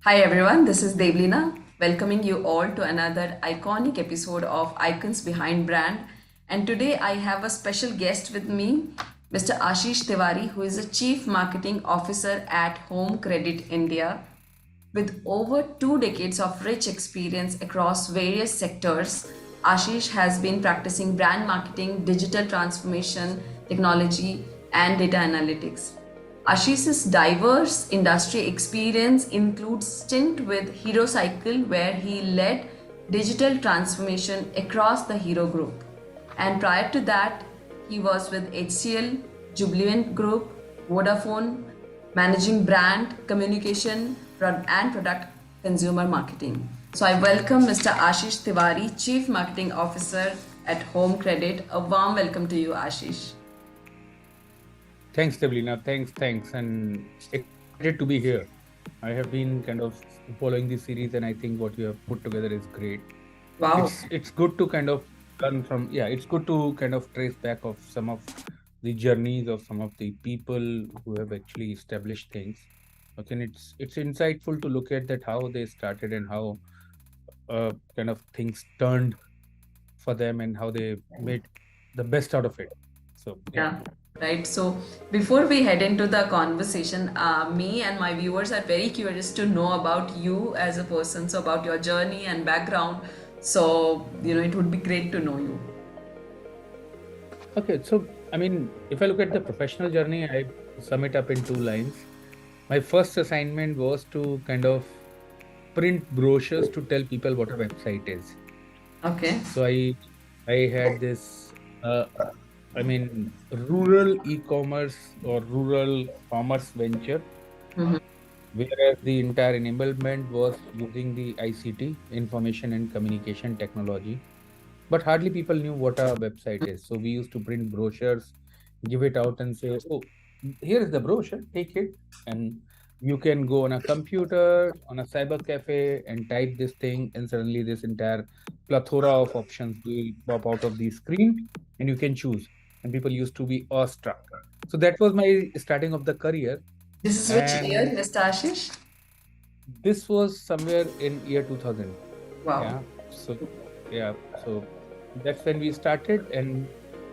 Hi everyone, this is Devleena, welcoming you all to another iconic episode of Icons Behind Brand. And today I have a special guest with me, Mr. Ashish Tiwari, who is a Chief Marketing Officer at Home Credit India. With over 2 decades of rich experience across various sectors, Ashish has been practicing brand marketing, digital transformation, technology, and data analytics. Ashish's diverse industry experience includes stint with Hero Cycle where he led digital transformation across the Hero Group. And prior to that, he was with HCL, Jubilant Group, Vodafone, managing brand, communication, and product consumer marketing. So I welcome Mr. Ashish Tiwari, Chief Marketing Officer at Home Credit. A warm welcome to you, Ashish. Thanks, Devleena. Thanks. And excited to be here. I have been kind of following this series, and I think what you have put together is great. Wow. It's good to kind of learn from, yeah, it's good to kind of trace back of some of the journeys of some of the people who have actually established things. Okay, and it's insightful to look at that how they started and how kind of things turned for them and how they made the best out of it. So yeah. Yeah, right. So before we head into the conversation, me and my viewers are very curious to know about you as a person, so about your journey and background. So, it would be great to know you. Okay, so I mean, if I look at the professional journey, I sum it up in two lines. My first assignment was to kind of print brochures to tell people what a website is. Okay. So I had this, I mean, rural e-commerce or rural commerce venture, whereas the entire enablement was using the ICT, information and communication technology. But hardly people knew what a website is. So we used to print brochures, give it out, and say, "Oh, here is the brochure. Take it." And you can go on a computer, on a cyber cafe, and type this thing, and suddenly this entire plethora of options will pop out of the screen, and you can choose. And people used to be awestruck. So that was my starting of the career, This is which year, and Mr. Ashish? this was somewhere in year 2000. Wow. Yeah. So yeah. So that's when we started. And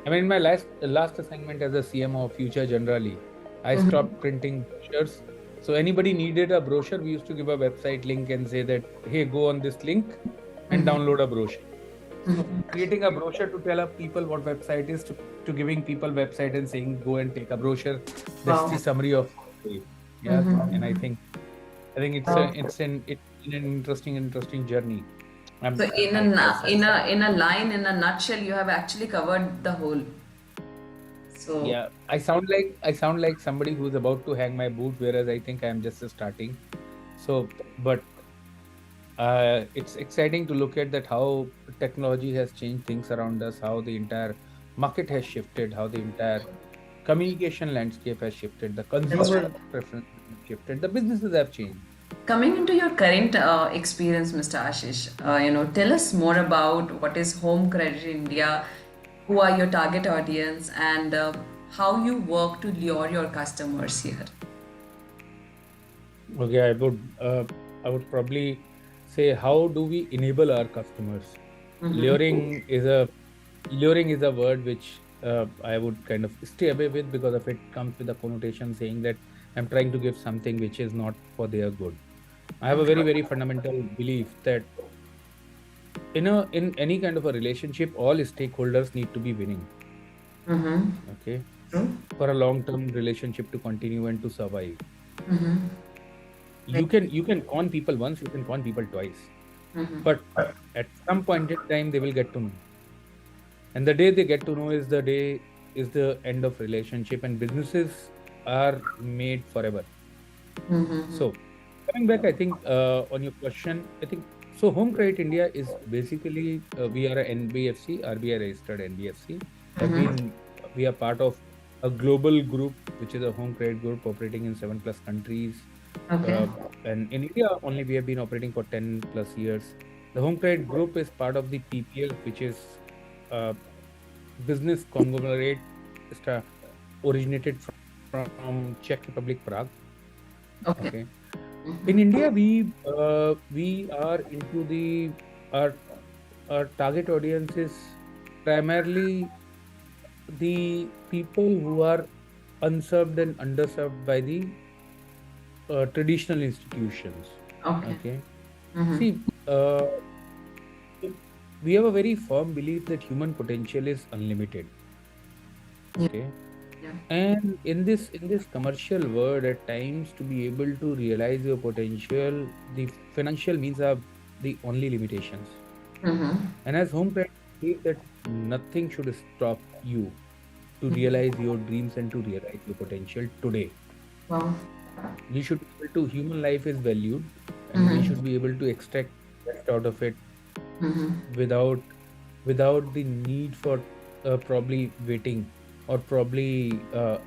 I mean, my last assignment as a CMO of Future Generally, I stopped printing brochures. So anybody needed a brochure, we used to give a website link and say that, hey, go on this link and download a brochure. So creating a brochure to tell up people what website is to giving people website and saying go and take a brochure. That's the Wow. summary of yeah. And I think it's an interesting journey. So in a I na- in a in a line, in a nutshell, you have actually covered the whole. So Yeah, I sound like somebody who's about to hang my boot, whereas I think I'm just starting. So, but it's exciting to look at that how technology has changed things around us, how the entire market has shifted, how the entire communication landscape has shifted, the that's right. consumer preferences have shifted, the businesses have changed. Coming into your current experience, Mr. Ashish, tell us more about what is Home Credit India, who are your target audience, and how you work to lure your customers here. Okay, I would probably say how do we enable our customers? Luring is a luring is a word which I would kind of stay away with because of it comes with a connotation saying that I'm trying to give something which is not for their good. I have a very fundamental belief that in any kind of a relationship, all stakeholders need to be winning. Okay, True. for a long-term relationship to continue and to survive. Right. You can con people once, you can con people twice, but at some point in time they will get to know, and the day they get to know is the end of relationship, and businesses are made forever. So coming back, I think on your question, I think so. Home Credit India is basically we are a NBFC, RBI registered NBFC. Have been We are part of a global group, which is a home credit group operating in 7+ countries. Okay. Uh, and in India only, we have been operating for 10+years. The home credit group is part of the PPL, which is uh, business conglomerate originated from Czech Republic, Prague. Okay. Okay. In India, we are into the our our target audience is primarily the people who are unserved and underserved by the traditional institutions. Okay. Okay. Mm-hmm. See, we have a very firm belief that human potential is unlimited. Yeah. Okay. Yeah. And in this commercial world, at times to be able to realize your potential, the financial means are the only limitations. Mm-hmm. And as home parents, believe that nothing should stop you to realize your dreams and to realize your potential today. Wow. We should be able to, human life is valued, and we Mm-hmm. should be able to extract best out of it Mm-hmm. without without the need for probably waiting or probably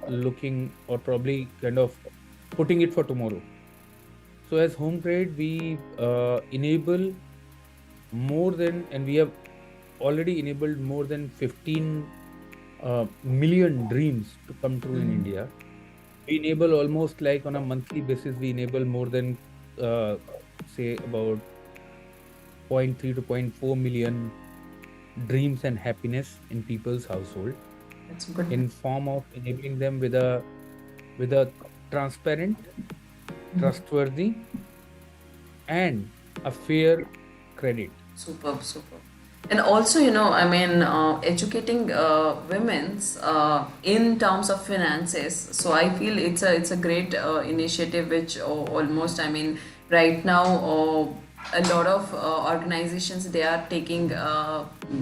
looking or probably kind of putting it for tomorrow. So as home trade, we enable more than, and we have already enabled more than 15 million dreams to come true in India. We enable almost like on a monthly basis, we enable more than say about zero point 0.3 to zero point 0.4 million dreams and happiness in people's household, That's good. in form of enabling them with a transparent, trustworthy, and a fair credit. Superb, superb. And also, I mean, educating women's in terms of finances. So I feel it's a great initiative, which almost, I mean, right now, a lot of organizations, they are taking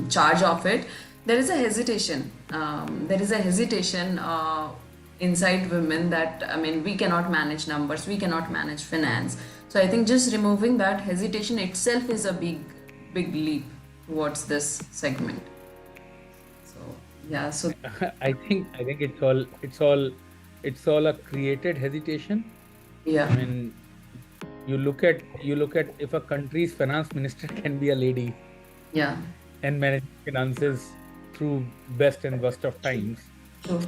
charge of it. There is a hesitation. There is a hesitation. Inside women, that I mean, we cannot manage numbers, we cannot manage finance. So I think just removing that hesitation itself is a big leap towards this segment. So yeah, so I think it's all a created hesitation. yeah, I mean, you look at if a country's finance minister can be a lady yeah, and manage finances through best and worst of times, true.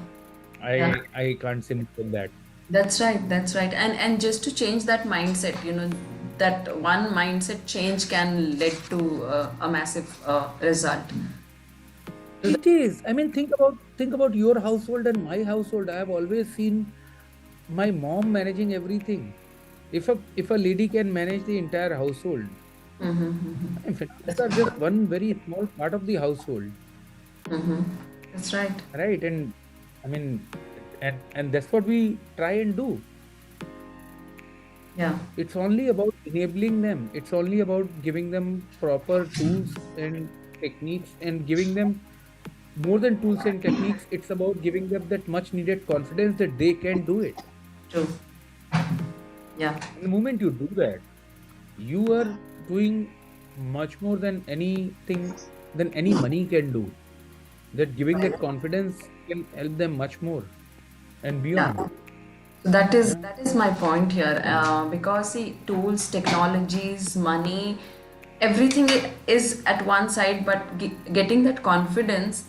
Yeah, I can't say more than that. that's right, that's right. And just to change that mindset, that one mindset change can lead to a massive result. So It is. I mean, think about your household and my household. I have always seen my mom managing everything. If a lady can manage the entire household, I mean, finances are just one very small part of the household, that's right. right? And I mean, and that's what we try and do. Yeah, It's only about enabling them. It's only about giving them proper tools and techniques and giving them more than tools and techniques. It's about giving them that much needed confidence that they can do it. true. Yeah, And the moment you do that, you are doing much more than anything than any money can do. That giving that confidence can help them much more and yeah. beyond. So that is Yeah. that is my point here, because see, tools, technologies, money, everything is at one side, but getting that confidence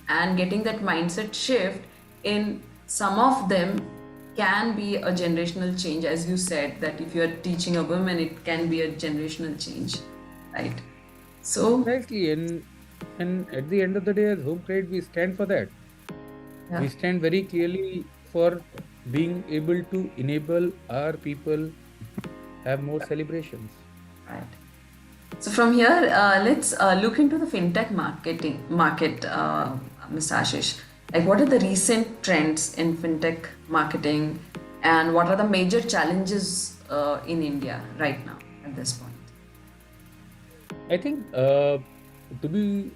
and getting that mindset shift in some of them can be a generational change, as you said, that if you are teaching a woman, it can be a generational change, right? So Precisely. And at the end of the day, as home trade, we stand for that. yeah, We stand very clearly for being able to enable our people have more celebrations. right. So from here, let's look into the fintech market, Mr. Ashish. Like, what are the recent trends in fintech marketing, and what are the major challenges in India right now at this point? I think, to be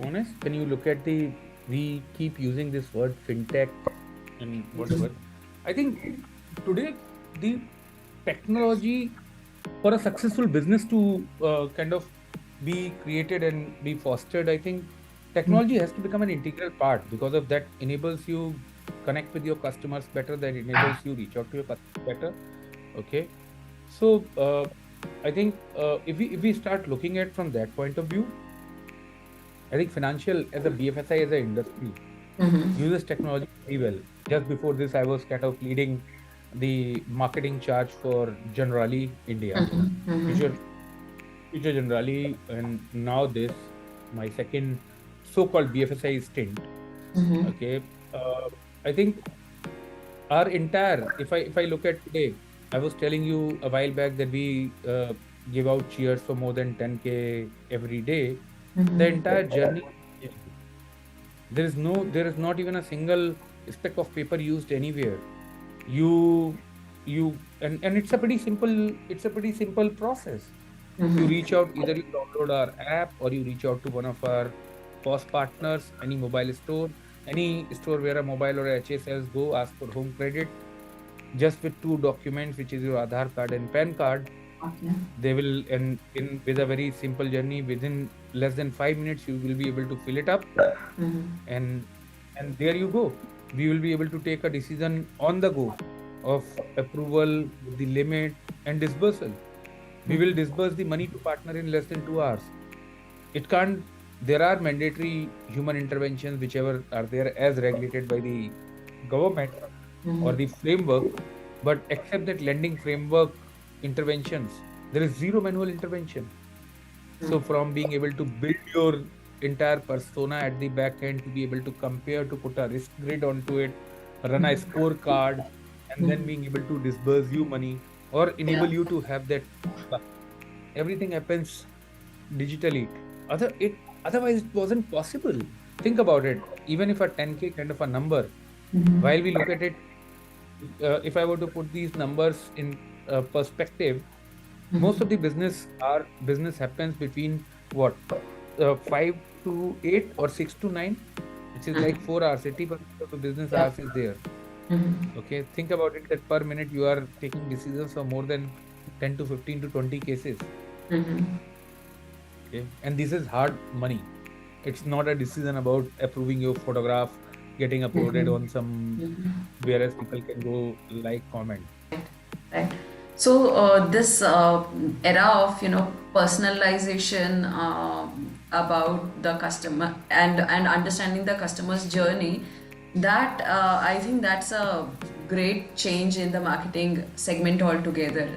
honest, when you look at we keep using this word fintech and whatever. I think today the technology for a successful business to kind of be created and be fostered, I think technology has to become an integral part, because of that enables you connect with your customers better, that enables you reach out to your customers better. Okay. So I think if we start looking at from that point of view, I think financial as a BFSI as an industry uses technology very well. Just before this, I was kind of leading the marketing charge for Generali India, future future Generali, and now this my second so-called BFSI stint. Okay, uh, I think our entire if I look at today, I was telling you a while back that we give out cheers for more than 10K every day. The entire journey, there is not even a single speck of paper used anywhere. You you and it's a pretty simple process. You reach out, either you download our app or you reach out to one of our POS partners, any mobile store, any store where a mobile or a HSLs go, ask for home credit, just with two documents, which is your Aadhaar card and PAN card. Okay. They will, and in with a very simple journey, within less than 5 minutes, you will be able to fill it up, and there you go. We will be able to take a decision on the go of approval, the limit, and dispersal. We will disburse the money to partner in less than 2 hours. It can't. There are mandatory human interventions, whichever are there as regulated by the government or the framework, but except that lending framework interventions, there is zero manual intervention. So from being able to build your entire persona at the back end, to be able to compare, to put a risk grid onto it, run a scorecard, and then being able to disburse you money or Yeah. enable you to have that, everything happens digitally. Otherwise it wasn't possible. Think about it. Even if a 10K kind of a number, while we look at it, if I were to put these numbers in perspective, most of the business happens between what, 5 to 8 or 6 to 9, which is like 4 hours. 80% of the business Yeah. hours is there. Okay, think about it, that per minute you are taking decisions for more than 10 to 15 to 20 cases. Okay, and this is hard money. It's not a decision about approving your photograph getting uploaded on some, whereas people can go like, comment. Right. So this era of personalization about the customer and understanding the customer's journey, that I think that's a great change in the marketing segment altogether.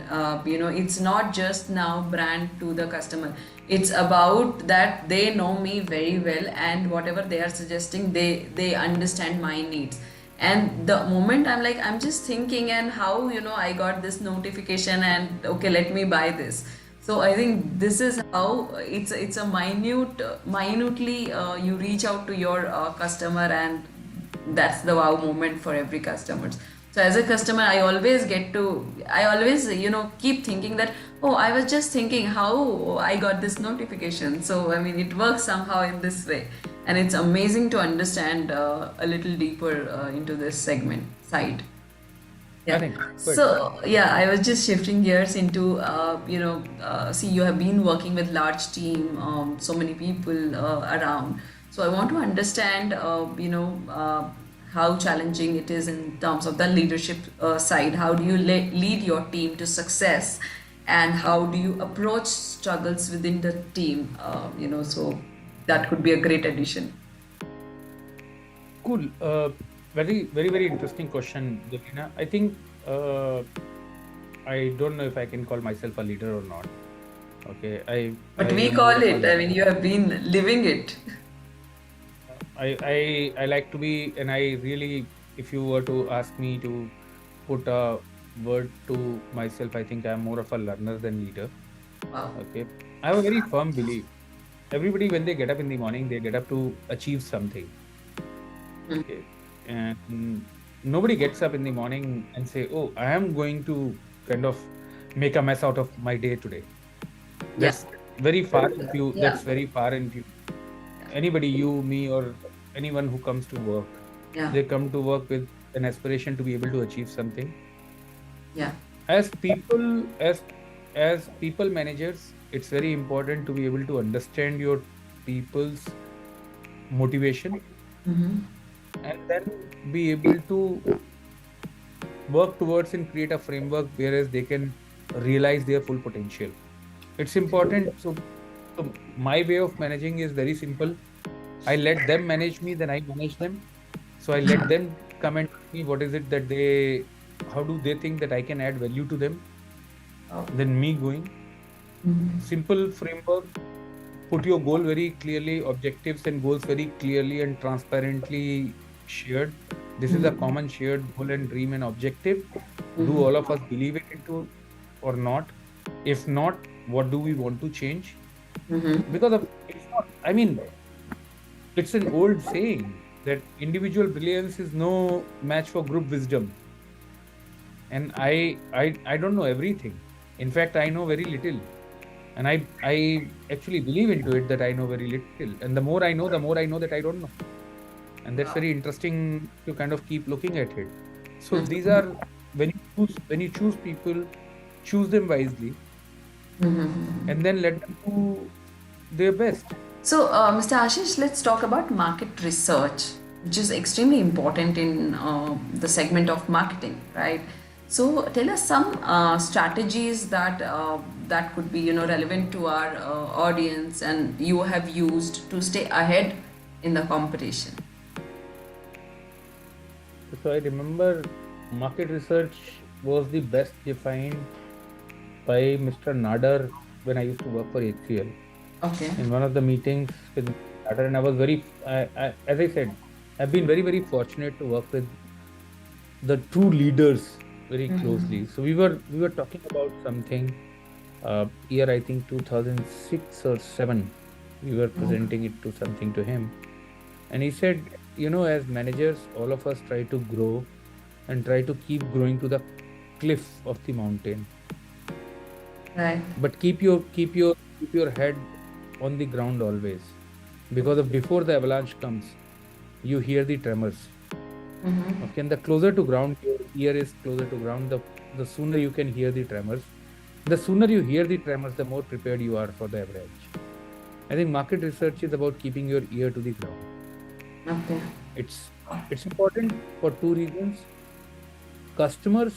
It's not just now brand to the customer. It's about that they know me very well, and whatever they are suggesting, they understand my needs. And the moment I'm just thinking, and how I got this notification, and okay, let me buy this. So I think this is how it's a minutely you reach out to your customer, and that's the wow moment for every customer. So as a customer, I always keep thinking that, oh, I was just thinking how I got this notification. So I mean, it works somehow in this way, and it's amazing to understand a little deeper into this segment side. I Yeah. think good. So yeah, I was just shifting gears into see, you have been working with large team, so many people around. So I want to understand, how challenging it is in terms of the leadership side. How do you lead your team to success, and how do you approach struggles within the team? So that could be a great addition. Cool. Very, very, very interesting question, Devleena. I think I don't know if I can call myself a leader or not. Okay, I But we am more call of a it. I mean, learner. you have been living it. I like to be, and I really, if you were to ask me to put a word to myself, I think I'm more of a learner than leader. Wow. Okay, I have a very firm belief. Everybody, when they get up in the morning, they get up to achieve something. Okay, and nobody gets up in the morning and say, "Oh, I am going to kind of make a mess out of my day today." Yeah. That's very far in view. Yeah. That's very far in view. Anybody, you, me, or anyone who comes to work, Yeah. they come to work with an aspiration to be able to achieve something. Yeah. As people, as people managers, it's very important to be able to understand your people's motivation, and then be able to work towards and create a framework whereas they can realize their full potential. It's important. So my way of managing is very simple. I let them manage me, then I manage them. So I let them come and tell me what is it that they how do they think that I can add value to them Oh. than me going. Simple framework, put your goal very clearly, objectives and goals very clearly and transparently shared. This is a common shared goal and dream and objective. Do all of us believe it into or not? If not, what do we want to change? Because of it's not, I mean, it's an old saying that individual brilliance is no match for group wisdom. And I don't know everything. In fact, I know very little. And I actually believe into it that I know very little. And the more I know, the more I know that I don't know. And that's very interesting to kind of keep looking at it. So these are when you choose people, choose them wisely, and then let them do their best. So, Mr. Ashish, let's talk about market research, which is extremely important in the segment of marketing, right? So, tell us some strategies that could be, relevant to our audience, and you have used to stay ahead in the competition. So I remember market research was the best defined by Mr. Nadar when I used to work for HCL. Okay. In one of the meetings with Nadar, and I was as I said, I've been very fortunate to work with the true leaders very closely. So we were talking about something year I think 2006 or 7. We were presenting it to something to him, and he said, as managers, all of us try to grow and try to keep growing to the cliff of the mountain, Right. but keep your head on the ground always, because of before the avalanche comes, you hear the tremors. Okay, and the closer to ground your ear is closer to ground, the sooner you can hear the tremors. The sooner you hear the tremors, the more prepared you are for the avalanche. I think market research is about keeping your ear to the ground. Okay. It's important for two reasons. Customers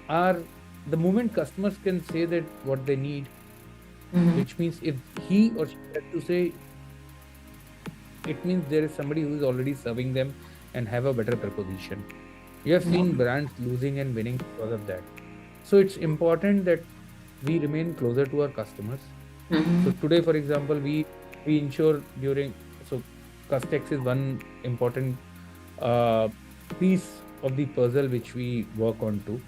are the moment customers can say that what they need, which means if he or she has to say, it means there is somebody who is already serving them and have a better proposition. You have seen brands losing and winning because of that. So it's important that we remain closer to our customers. So today, for example, we ensure during so Custex is one important uh, piece of the puzzle which we work on to.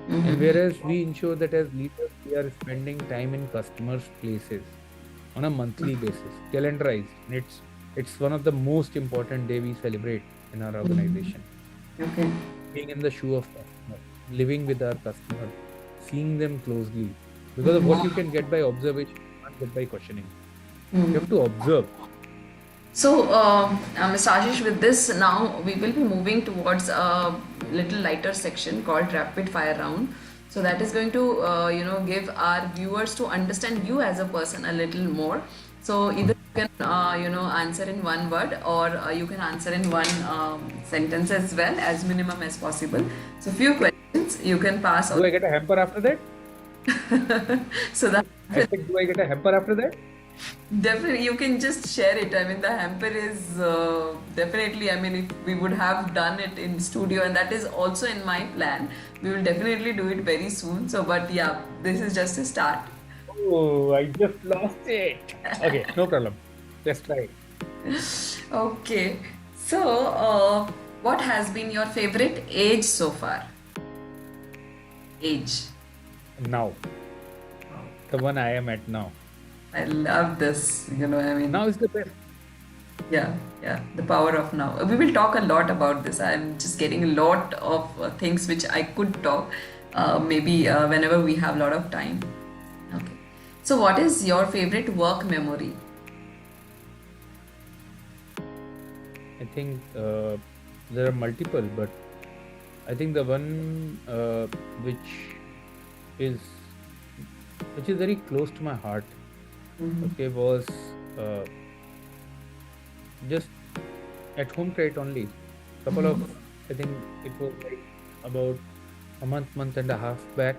And whereas we ensure that as leaders, we are spending time in customers' places on a monthly basis, calendarized. And it's one of the most important day we celebrate in our organization. Okay. Being in the shoe of customer, living with our customer, seeing them closely. Because of what you can get by observation, you can't get by questioning. You have to observe. So, Mr. Ashish, with this now we will be moving towards a little lighter section called rapid fire round. So that is going to, give our viewers to understand you as a person a little more. So either you can, answer in one word, or you can answer in one sentence as well, as minimum as possible. So few questions you can pass Do on. I get a hamper after that? So that I said, do I get a hamper after that? definitely, you can just share it. I mean, the hamper is definitely, I mean, if we would have done it in studio, and that is also in my plan. We will definitely do it very soon. So, but yeah, this is just a start. Oh, I just lost it. Okay, no problem. Let's try it. Okay. So, what has been your favorite age so far? Age. Now, the one I am at now. I love this. I mean, Now is the best. yeah, the power of now. We will talk a lot about this. I'm just getting a lot of things which I could talk, maybe whenever we have a lot of time. Okay. So, what is your favorite work memory? I think there are multiple, but I think the one is which is very close to my heart. Okay, was just at home crate only. Couple of I think it was like about a month and a half back,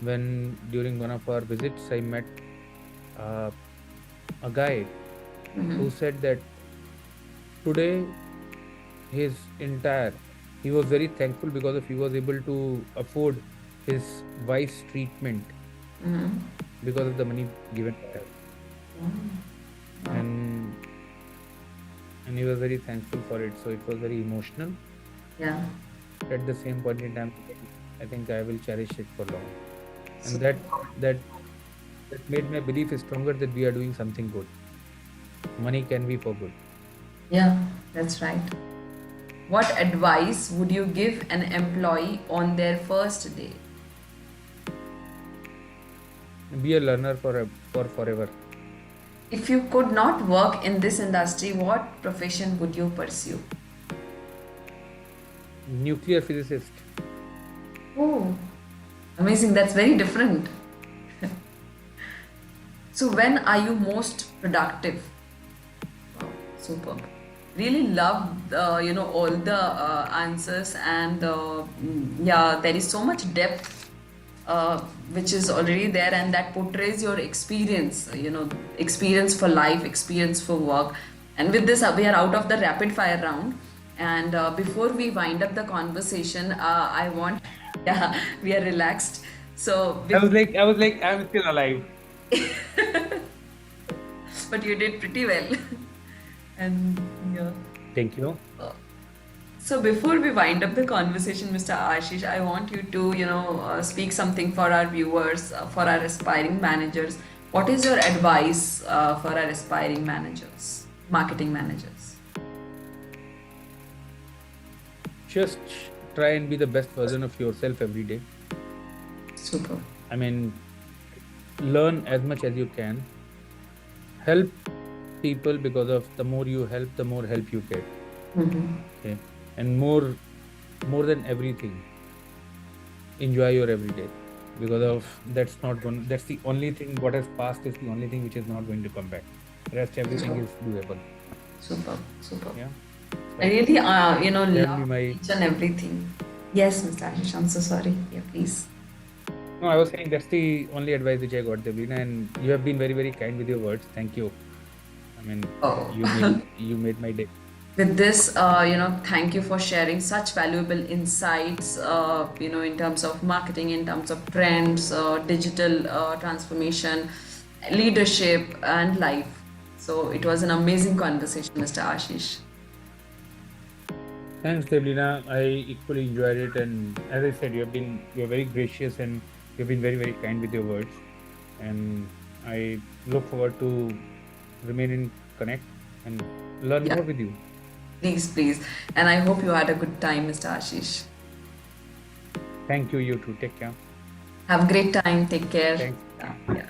when during one of our visits I met uh, a guy who said that today his entire he was very thankful because of he was able to afford his wife's treatment because of the money given by her. And he was very thankful for it. So it was very emotional. Yeah. At the same point in time, I think I will cherish it for long. And So- that made my belief stronger that we are doing something good. Money can be for good. Yeah, that's right. What advice would you give an employee on their first day? Be a learner for forever. If you could not work in this industry, what profession would you pursue? Nuclear physicist. Oh, amazing. That's very different. So, when are you most productive? Wow, superb. Really loved, all the answers, and yeah, there is so much depth which is already there, and that portrays your experience, experience for life, experience for work. And with this, we are out of the rapid fire round. And before we wind up the conversation, I want, yeah, we are relaxed. So, I was like, I'm still alive. but you did pretty well. And yeah. Thank you. So before we wind up the conversation, Mr. Ashish, I want you to, speak something for our viewers, for our aspiring managers. What is your advice for our aspiring managers, marketing managers? Just try and be the best version of yourself every day. Super. I mean, learn as much as you can. Help people, because of the more you help, the more help you get. Okay. And more than everything, enjoy your everyday, because of that's the only thing. What has passed is the only thing which is not going to come back. Rest everything is doable. Super. Super. Yeah. I really, That will be love my. each and everything. Yes, Mr. Ashish, I'm so sorry. Yeah, please. No, I was saying that's the only advice which I got, Devleena, and you have been very, very kind with your words. Thank you. I mean, Oh. you made my day. With this, thank you for sharing such valuable insights, in terms of marketing, in terms of trends, digital transformation, leadership, and life. So it was an amazing conversation, Mr. Ashish. Thanks, Devleena. I equally enjoyed it, and as I said, you're very gracious and you've been very, very kind with your words. And I look forward to remain in connect and learn Yeah. more with you. Please, please. And I hope you had a good time, Mr. Ashish. Thank you. You too. Take care. Have a great time. Take care. Thanks. Yeah.